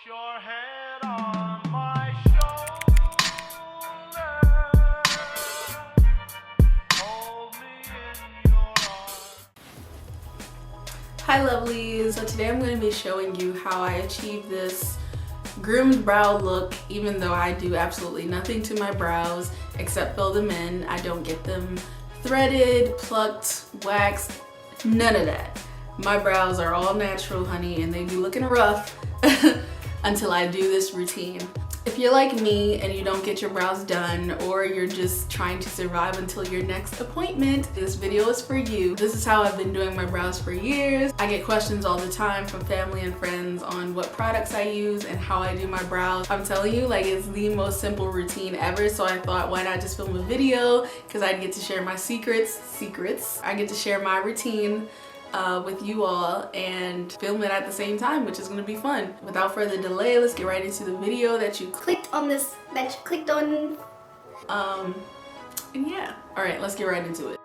your head on my shoulder. Hold me in your arms. Hi lovelies, so today I'm going to be showing you how I achieve this groomed brow look, even though I do absolutely nothing to my brows except fill them in. I don't get them threaded, plucked, waxed, none of that. My brows are all natural, honey, and they be looking rough until I do this routine. If you're like me and you don't get your brows done, or you're just trying to survive until your next appointment, this video is for you. This is how I've been doing my brows for years. I get questions all the time from family and friends on what products I use and how I do my brows. I'm telling you, like, it's the most simple routine ever, so I thought, why not just film a video, because I'd get to share my secrets. I get to share my routine with you all and film it at the same time, which is going to be fun. Without further delay, let's get right into the video that you clicked on this, that you clicked on. And yeah, all right, let's get right into it.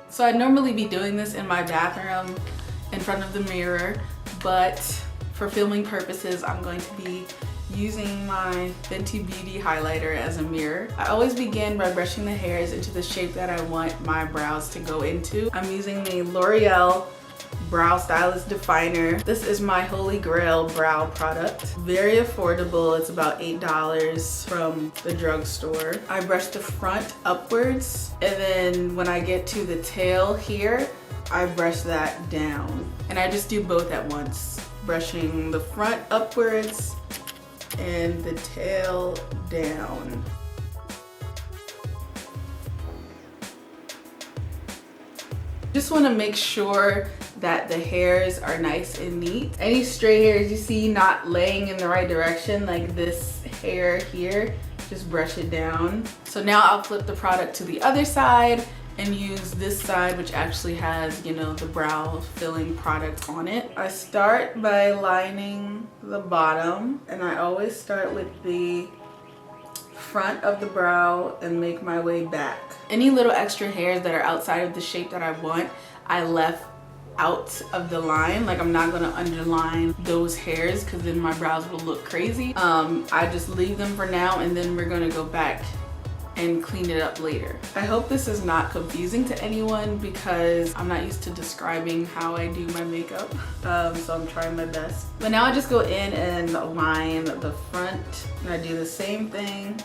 So I'd normally be doing this in my bathroom in front of the mirror, but for filming purposes, I'm going to be using my Fenty Beauty highlighter as a mirror. I always begin by brushing the hairs into the shape that I want my brows to go into. I'm using the L'Oreal Brow Stylist Definer. This is my holy grail brow product. Very affordable. It's about $8 from the drugstore. I brush the front upwards, and then when I get to the tail here, I brush that down. And I just do both at once, brushing the front upwards and the tail down. Just want to make sure that the hairs are nice and neat. Any stray hairs you see not laying in the right direction, like this hair here, just brush it down. So now I'll flip the product to the other side and use this side, which actually has, you know, the brow filling product on it. I start by lining the bottom, and I always start with the front of the brow and make my way back. Any little extra hairs that are outside of the shape that I want, I left out of the line. Like, I'm not gonna underline those hairs because then my brows will look crazy. I just leave them for now, and then we're gonna go back and clean it up later. I hope this is not confusing to anyone because I'm not used to describing how I do my makeup, so I'm trying my best. But now I just go in and line the front, and I do the same thing.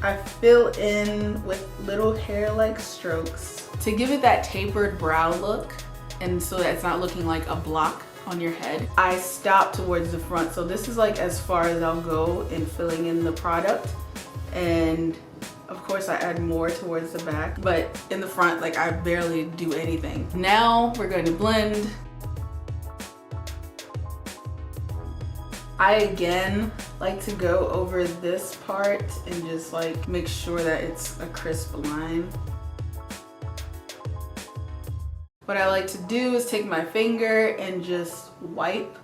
I fill in with little hair-like strokes to give it that tapered brow look, and so that it's not looking like a block on your head. I stop towards the front, so this is like as far as I'll go in filling in the product, and of course I add more towards the back, but in the front, like, I barely do anything. Now we're going to blend. I again like to go over this part and just like make sure that it's a crisp line. What I like to do is take my finger and just wipe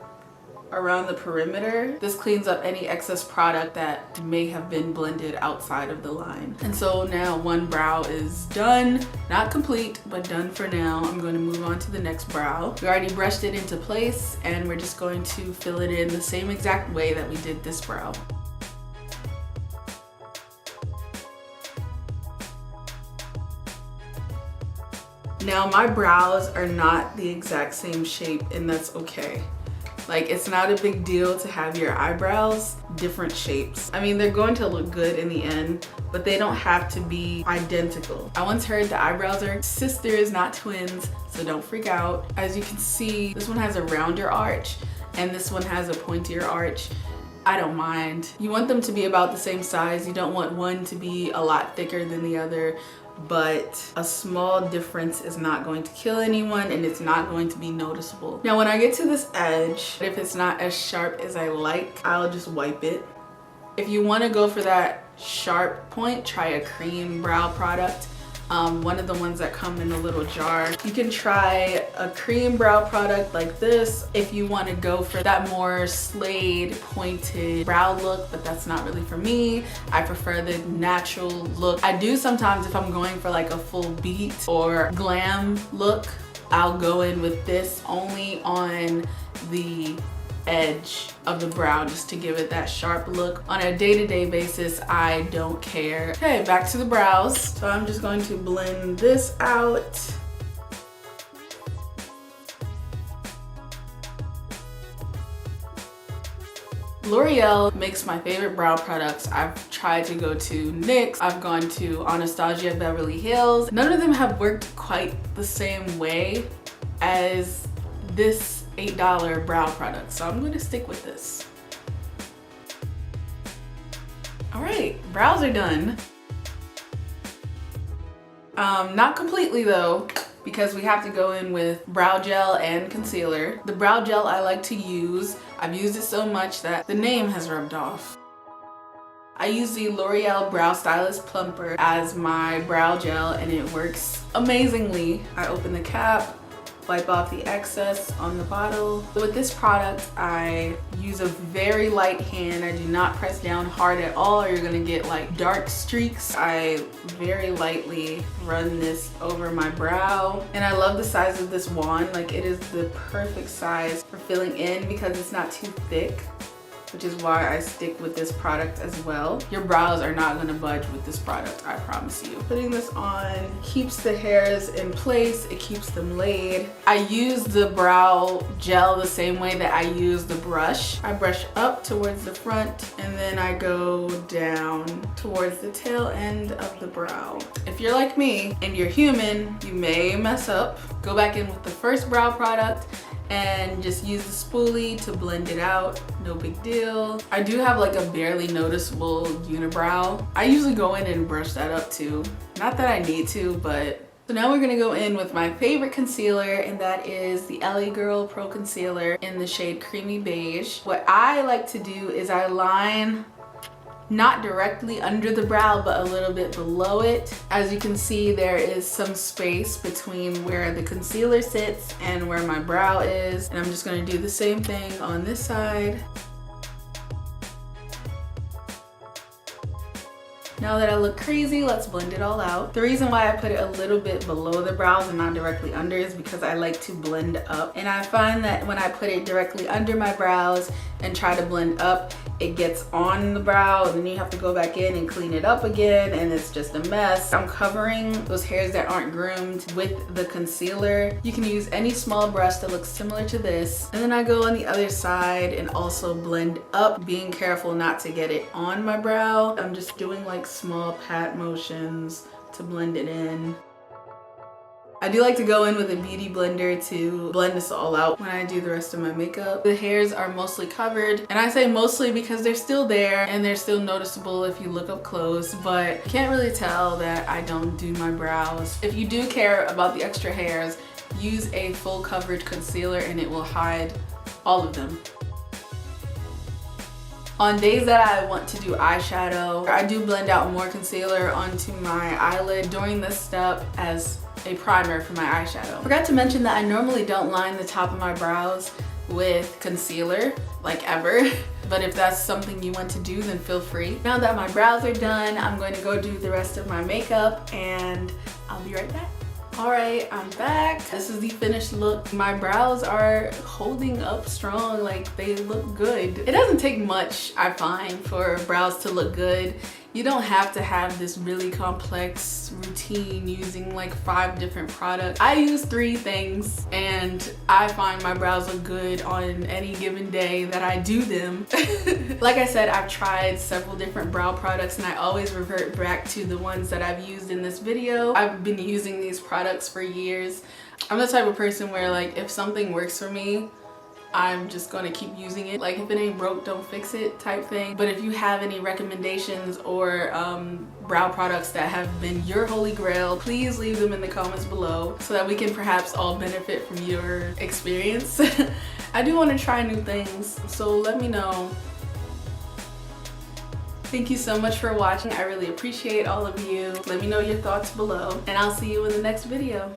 around the perimeter. This cleans up any excess product that may have been blended outside of the line. And so now one brow is done. Not complete, but done for now. I'm going to move on to the next brow. We already brushed it into place, and we're just going to fill it in the same exact way that we did this brow. Now my brows are not the exact same shape, and that's okay. Like, it's not a big deal to have your eyebrows different shapes. I mean, they're going to look good in the end, but they don't have to be identical. I once heard the eyebrows are sisters, not twins, so don't freak out. As you can see, this one has a rounder arch and this one has a pointier arch. I don't mind. You want them to be about the same size. You don't want one to be a lot thicker than the other, but a small difference is not going to kill anyone, and it's not going to be noticeable. Now when I get to this edge, if it's not as sharp as I like, I'll just wipe it. If you want to go for that sharp point, try a cream brow product. One of the ones that come in a little jar. You can try a cream brow product like this if you want to go for that more slayed pointed brow look, but that's not really for me. I prefer the natural look. I do sometimes if I'm going for like a full beat or glam look, I'll go in with this only on the edge of the brow just to give it that sharp look. On a day-to-day basis, I don't care. Okay, back to the brows. So I'm just going to blend this out. L'Oreal makes my favorite brow products. I've tried to go to NYX, I've gone to Anastasia Beverly Hills. None of them have worked quite the same way as this $8 brow product, so I'm going to stick with this. All right, brows are done. Not completely though, because we have to go in with brow gel and concealer. The brow gel I like to use, I've used it so much that the name has rubbed off. I use the L'Oreal Brow Stylist Plumper as my brow gel and it works amazingly. I open the cap, wipe off the excess on the bottle. With this product, I use a very light hand. I do not press down hard at all or you're gonna get like dark streaks. I very lightly run this over my brow. And I love the size of this wand. Like it is the perfect size for filling in because it's not too thick, which is why I stick with this product as well. Your brows are not gonna budge with this product, I promise you. Putting this on keeps the hairs in place, it keeps them laid. I use the brow gel the same way that I use the brush. I brush up towards the front and then I go down towards the tail end of the brow. If you're like me and you're human, you may mess up. Go back in with the first brow product and just use the spoolie to blend it out. No big deal. I do have like a barely noticeable unibrow. I usually go in and brush that up too. Not that I need to, but. So now we're gonna go in with my favorite concealer, and that is the LA Girl Pro Concealer in the shade Creamy Beige. What I like to do is I line not directly under the brow, but a little bit below it. As you can see, there is some space between where the concealer sits and where my brow is. And I'm just gonna do the same thing on this side. Now that I look crazy, let's blend it all out. The reason why I put it a little bit below the brows and not directly under is because I like to blend up. And I find that when I put it directly under my brows and try to blend up, it gets on the brow and then you have to go back in and clean it up again and it's just a mess. I'm covering those hairs that aren't groomed with the concealer. You can use any small brush that looks similar to this. And then I go on the other side and also blend up, being careful not to get it on my brow. I'm just doing like small pat motions to blend it in. I do like to go in with a beauty blender to blend this all out when I do the rest of my makeup. The hairs are mostly covered, and I say mostly because they're still there and they're still noticeable if you look up close, but you can't really tell that I don't do my brows. If you do care about the extra hairs, use a full coverage concealer and it will hide all of them. On days that I want to do eyeshadow, I do blend out more concealer onto my eyelid during this step as a primer for my eyeshadow. Forgot to mention that I normally don't line the top of my brows with concealer, like ever. But if that's something you want to do, then feel free. Now that my brows are done, I'm going to go do the rest of my makeup and I'll be right back. All right, I'm back. This is the finished look. My brows are holding up strong, like they look good. It doesn't take much, I find, for brows to look good. You don't have to have this really complex routine using like 5 different products. I use 3 things and I find my brows look good on any given day that I do them. Like I said, I've tried several different brow products and I always revert back to the ones that I've used in this video. I've been using these products for years. I'm the type of person where like if something works for me, I'm just gonna keep using it. Like if it ain't broke, don't fix it type thing. But if you have any recommendations or brow products that have been your holy grail, please leave them in the comments below so that we can perhaps all benefit from your experience. I do want to try new things, so let me know. Thank you so much for watching. I really appreciate all of you. Let me know your thoughts below and I'll see you in the next video.